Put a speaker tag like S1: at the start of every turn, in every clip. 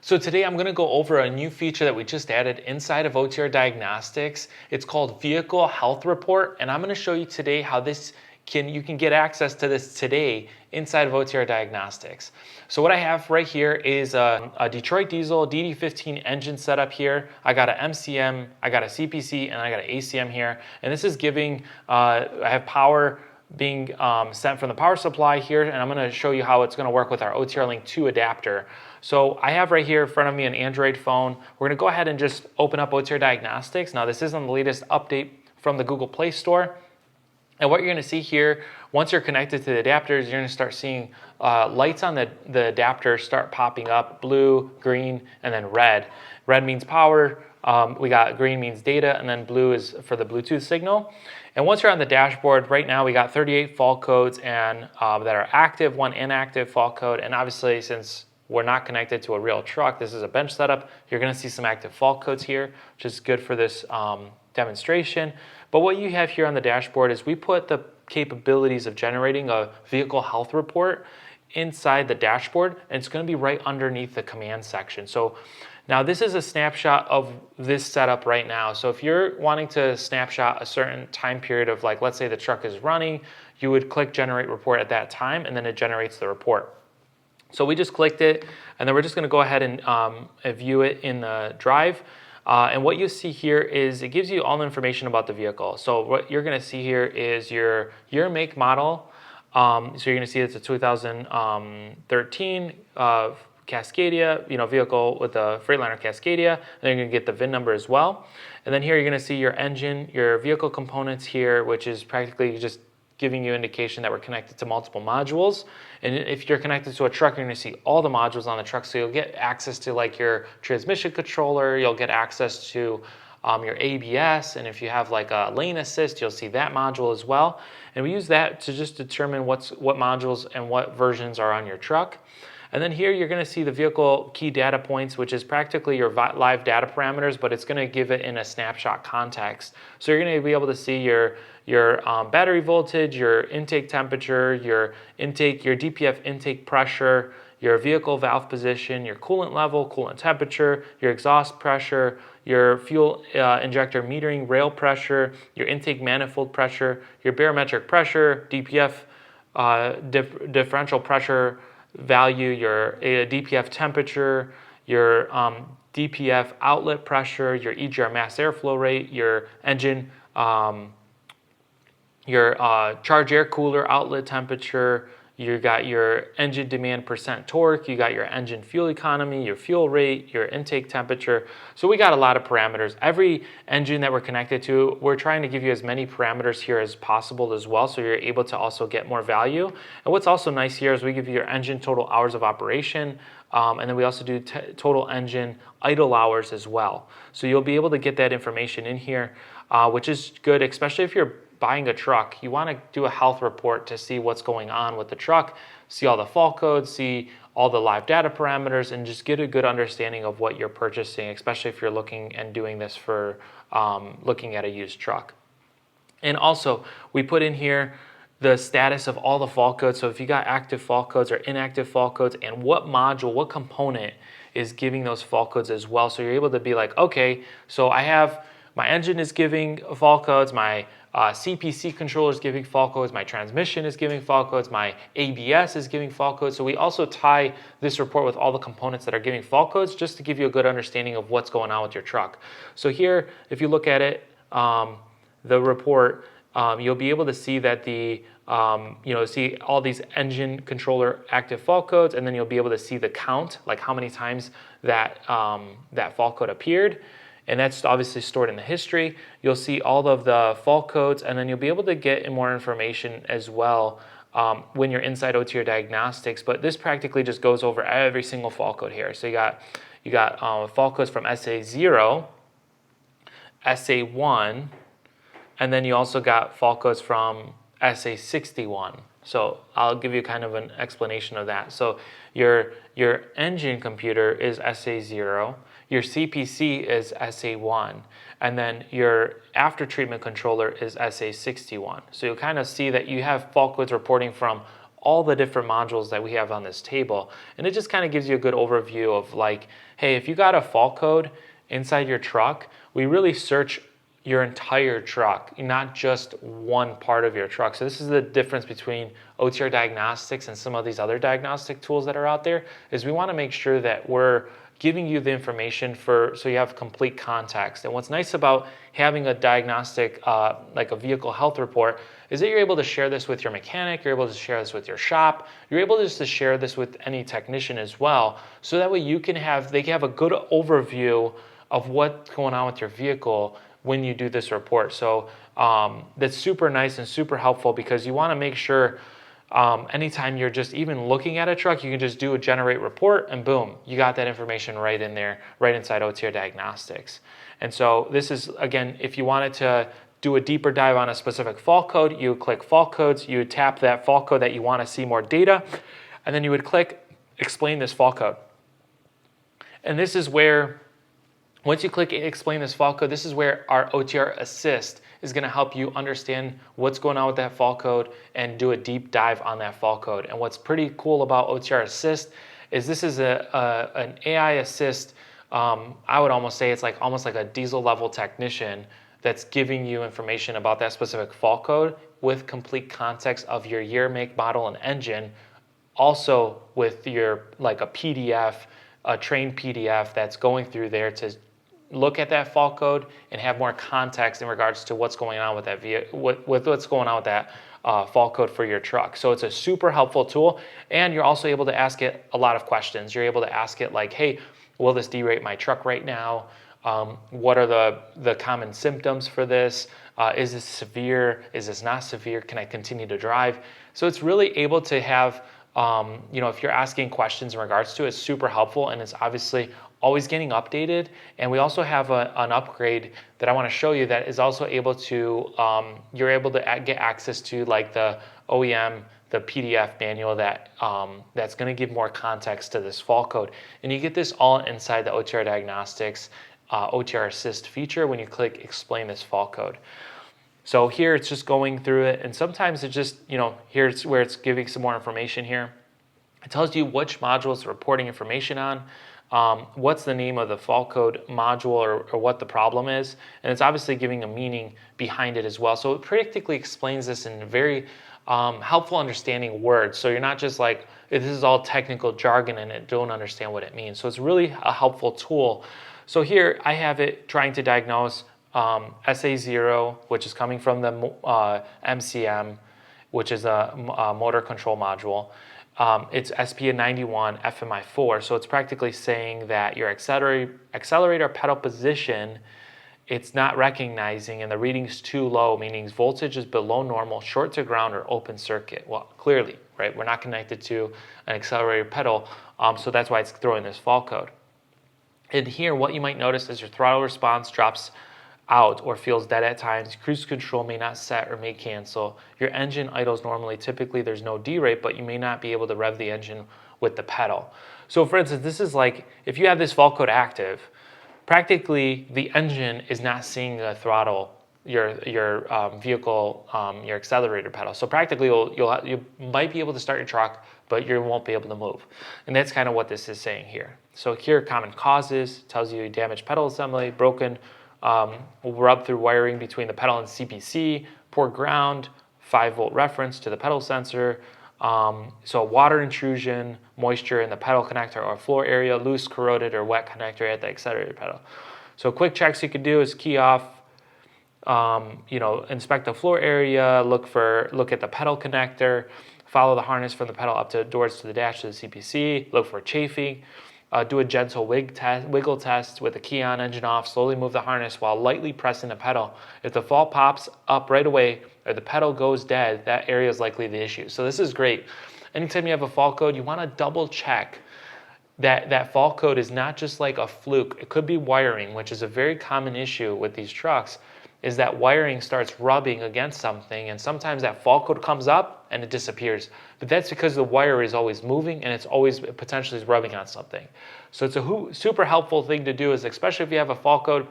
S1: So today I'm going to go over a new feature that we just added inside of OTR Diagnostics. It's called Vehicle Health Report, and I'm going to show you today how you can get access to this today inside of OTR Diagnostics. So what I have right here is a Detroit Diesel DD15 engine setup here. I got an MCM, I got a CPC, and I got an ACM here. And this is giving, I have power being sent from the power supply here, and I'm going to show you how it's going to work with our OTR Link 2 adapter. So I have right here in front of me an Android phone. We're going to go ahead and just open up OTR Diagnostics. Now this isn't the latest update from the Google Play Store. And what you're going to see here, once you're connected to the adapters, you're going to start seeing lights on the adapter start popping up: blue, green, and then red. Red means power, we got green means data, and then blue is for the Bluetooth signal. And once you're on the dashboard, right now we got 38 fault codes and that are active, 1 inactive fault code. And obviously, since we're not connected to a real truck, this is a bench setup, you're going to see some active fault codes here, which is good for this demonstration. But what you have here on the dashboard is we put the capabilities of generating a vehicle health report inside the dashboard, and it's going to be right underneath the command section. So now this is a snapshot of this setup right now. So if you're wanting to snapshot a certain time period of, like, let's say the truck is running, you would click generate report at that time, and then it generates the report. So we just clicked it, and then we're just going to go ahead and view it in the drive. And what you see here is it gives you all the information about the vehicle. So what you're going to see here is your year, make, model. So you're going to see it's a 2013 Cascadia, vehicle with a Freightliner Cascadia. And then you're going to get the VIN number as well. And then here you're going to see your engine, your vehicle components here, which is practically just giving you indication that we're connected to multiple modules. And if you're connected to a truck, you're going to see all the modules on the truck. So you'll get access to, like, your transmission controller, you'll get access to your ABS, and if you have like a lane assist, you'll see that module as well. And we use that to just determine what modules and what versions are on your truck. And then here you're going to see the vehicle key data points, which is practically your live data parameters, but it's going to give it in a snapshot context. So you're going to be able to see your battery voltage, your intake temperature, your DPF intake pressure, your vehicle valve position, your coolant level, coolant temperature, your exhaust pressure, your fuel injector metering rail pressure, your intake manifold pressure, your barometric pressure, DPF differential pressure value, your DPF temperature, your DPF outlet pressure, your EGR mass airflow rate, your engine, your charge air cooler outlet temperature, you got your engine demand percent torque, you got your engine fuel economy, your fuel rate, your intake temperature. So we got a lot of parameters. Every engine that we're connected to, we're trying to give you as many parameters here as possible as well, so you're able to also get more value. And what's also nice here is we give you your engine total hours of operation, and then we also do total engine idle hours as well. So you'll be able to get that information in here, which is good, especially if you're buying a truck. You want to do a health report to see what's going on with the truck, see all the fault codes, see all the live data parameters, and just get a good understanding of what you're purchasing, especially if you're looking and doing this for looking at a used truck. And also, we put in here the status of all the fault codes. So if you got active fault codes or inactive fault codes, and what module, what component is giving those fault codes as well. So you're able to be like, okay, so I have my engine is giving fault codes, my CPC controller is giving fault codes, my transmission is giving fault codes, my ABS is giving fault codes. So we also tie this report with all the components that are giving fault codes, just to give you a good understanding of what's going on with your truck. So here, if you look at it, the report, you'll be able to see that see all these engine controller active fault codes, and then you'll be able to see the count, like how many times that fault code appeared. And that's obviously stored in the history. You'll see all of the fault codes, and then you'll be able to get more information as well when you're inside OTR Diagnostics. But this practically just goes over every single fault code here. So you got fault codes from SA0, SA1, and then you also got fault codes from SA61. So I'll give you kind of an explanation of that. So your engine computer is SA0, your CPC is SA1, and then your after treatment controller is SA61. So you'll kind of see that you have fault codes reporting from all the different modules that we have on this table. And it just kind of gives you a good overview of like, hey, if you got a fault code inside your truck, we really search your entire truck, not just one part of your truck. So this is the difference between OTR Diagnostics and some of these other diagnostic tools that are out there, is we want to make sure that we're giving you the information so you have complete context. And what's nice about having a diagnostic, like a vehicle health report, is that you're able to share this with your mechanic, you're able to share this with your shop, you're able just to share this with any technician as well. So that way they can have a good overview of what's going on with your vehicle when you do this report. So that's super nice and super helpful, because you want to make sure anytime you're just even looking at a truck, you can just do a generate report and boom, you got that information right in there, right inside OTR Diagnostics. And so this is, again, if you wanted to do a deeper dive on a specific fault code, you would click fault codes, you would tap that fault code that you want to see more data, and then you would click explain this fault code. And this is where, once you click explain this fault code, this is where our OTR Assist is going to help you understand what's going on with that fault code and do a deep dive on that fault code. And what's pretty cool about OTR Assist is this is an AI assist. I would almost say it's like almost like a diesel level technician that's giving you information about that specific fault code with complete context of your year, make, model, and engine. Also with your like a PDF, a trained PDF that's going through there to look at that fault code and have more context in regards to what's going on with that what's going on with that fault code for your truck. So it's a super helpful tool, and you're also able to ask it a lot of questions. You're able to ask it like, hey, will this derate my truck right now? What are the common symptoms for this? Is this severe? Is this not severe? Can I continue to drive? So it's really able to have, if you're asking questions in regards to it, it's super helpful, and it's obviously always getting updated. And we also have an upgrade that I want to show you that is also able to, you're able to get access to like the OEM, the PDF manual that's going to give more context to this fault code. And you get this all inside the OTR Diagnostics OTR Assist feature when you click explain this fault code. So here it's just going through it, and sometimes it just, here's where it's giving some more information here. It tells you which module it's reporting information on, what's the name of the fault code module or what the problem is, and it's obviously giving a meaning behind it as well. So it practically explains this in very helpful understanding words. So you're not just like, this is all technical jargon and it don't understand what it means. So it's really a helpful tool. So here I have it trying to diagnose SA0, which is coming from the MCM, which is a motor control module. It's SP91 FMI4, so it's practically saying that your accelerator pedal position, it's not recognizing, and the reading's too low, meaning voltage is below normal, short to ground, or open circuit. Well, clearly, right? We're not connected to an accelerator pedal, so that's why it's throwing this fault code. And here, what you might notice is your throttle response drops out or feels dead at times. Cruise control may not set or may cancel. Your engine idles normally. Typically, there's no derate, but you may not be able to rev the engine with the pedal. So for instance, this is like, if you have this fault code active, practically the engine is not seeing the throttle, your vehicle, your accelerator pedal. So practically, you might be able to start your truck, but you won't be able to move. And that's kind of what this is saying here. So here, common causes, tells you damaged pedal assembly, broken rub through wiring between the pedal and CPC, poor ground, 5-volt reference to the pedal sensor, so water intrusion, moisture in the pedal connector or floor area, loose, corroded, or wet connector at the accelerator pedal. So quick checks you could do is key off, inspect the floor area, look at the pedal connector, follow the harness from the pedal up to doors to the dash to the CPC, look for chafing. Do a gentle wiggle test with the key on, engine off, slowly move the harness while lightly pressing the pedal. If the fault pops up right away or the pedal goes dead, that area is likely the issue. So this is great. Anytime you have a fault code, you want to double check that fault code is not just like a fluke. It could be wiring, which is a very common issue with these trucks, is that wiring starts rubbing against something, and sometimes that fault code comes up and it disappears. But that's because the wire is always moving and it's always potentially rubbing on something. So it's a super helpful thing to do, is especially if you have a fault code,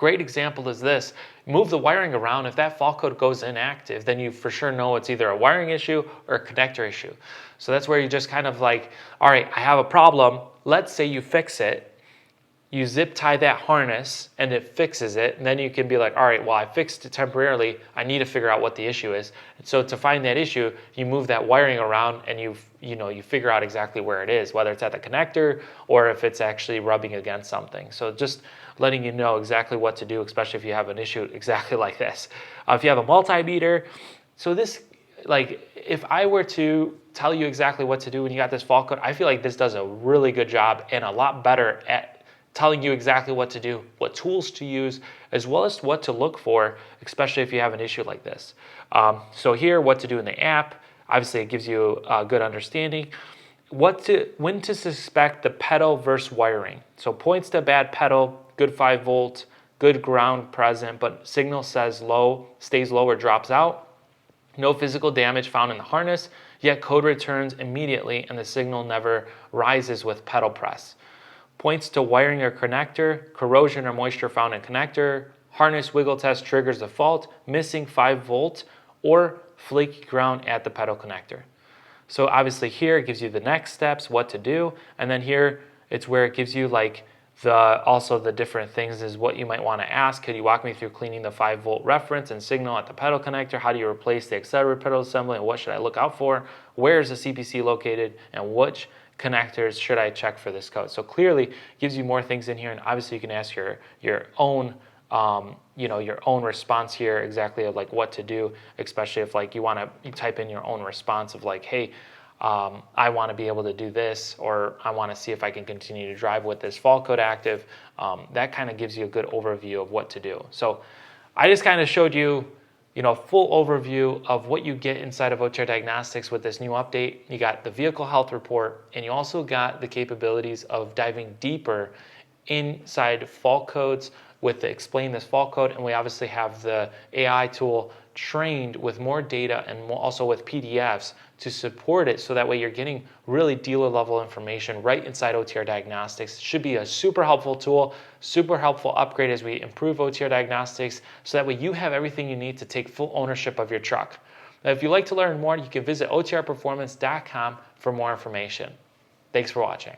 S1: Great example is this. Move the wiring around. If that fault code goes inactive, then you for sure know it's either a wiring issue or a connector issue. So that's where you just kind of like, all right, I have a problem. Let's say you fix it. You zip tie that harness and it fixes it. And then you can be like, all right, well, I fixed it temporarily. I need to figure out what the issue is. And so to find that issue, you move that wiring around and you figure out exactly where it is, whether it's at the connector or if it's actually rubbing against something. So just letting you know exactly what to do, especially if you have an issue exactly like this. If you have a multimeter, so this, like, if I were to tell you exactly what to do when you got this fault code, I feel like this does a really good job and a lot better at telling you exactly what to do, what tools to use, as well as what to look for, especially if you have an issue like this. So here, what to do in the app. Obviously, it gives you a good understanding. When to suspect the pedal versus wiring. So points to bad pedal, good 5 volt, good ground present, but signal says low, stays low or drops out. No physical damage found in the harness, yet code returns immediately and the signal never rises with pedal press. Points to wiring or connector, corrosion or moisture found in connector, harness wiggle test triggers the fault, missing 5 volt, or flaky ground at the pedal connector. So obviously here it gives you the next steps, what to do, and then here it's where it gives you like also the different things is what you might want to ask. Could you walk me through cleaning the 5 volt reference and signal at the pedal connector? How do you replace the accelerator pedal assembly and what should I look out for? Where is the CPC located and which connectors should I check for this code? So clearly gives you more things in here, and obviously you can ask your own your own response here exactly of like what to do, especially if like you type in your own response of like, hey, I want to be able to do this, or I want to see if I can continue to drive with this fault code active. That kind of gives you a good overview of what to do. So I just kind of showed you full overview of what you get inside of OTR Diagnostics with this new update. You got the vehicle health report, and you also got the capabilities of diving deeper inside fault codes with the explain this fault code, and we obviously have the AI tool trained with more data and also with PDFs to support it, so that way you're getting really dealer level information right inside OTR Diagnostics. It should be a super helpful tool, super helpful upgrade as we improve OTR Diagnostics, so that way you have everything you need to take full ownership of your truck. Now, if you'd like to learn more, you can visit otrperformance.com for more information. Thanks for watching.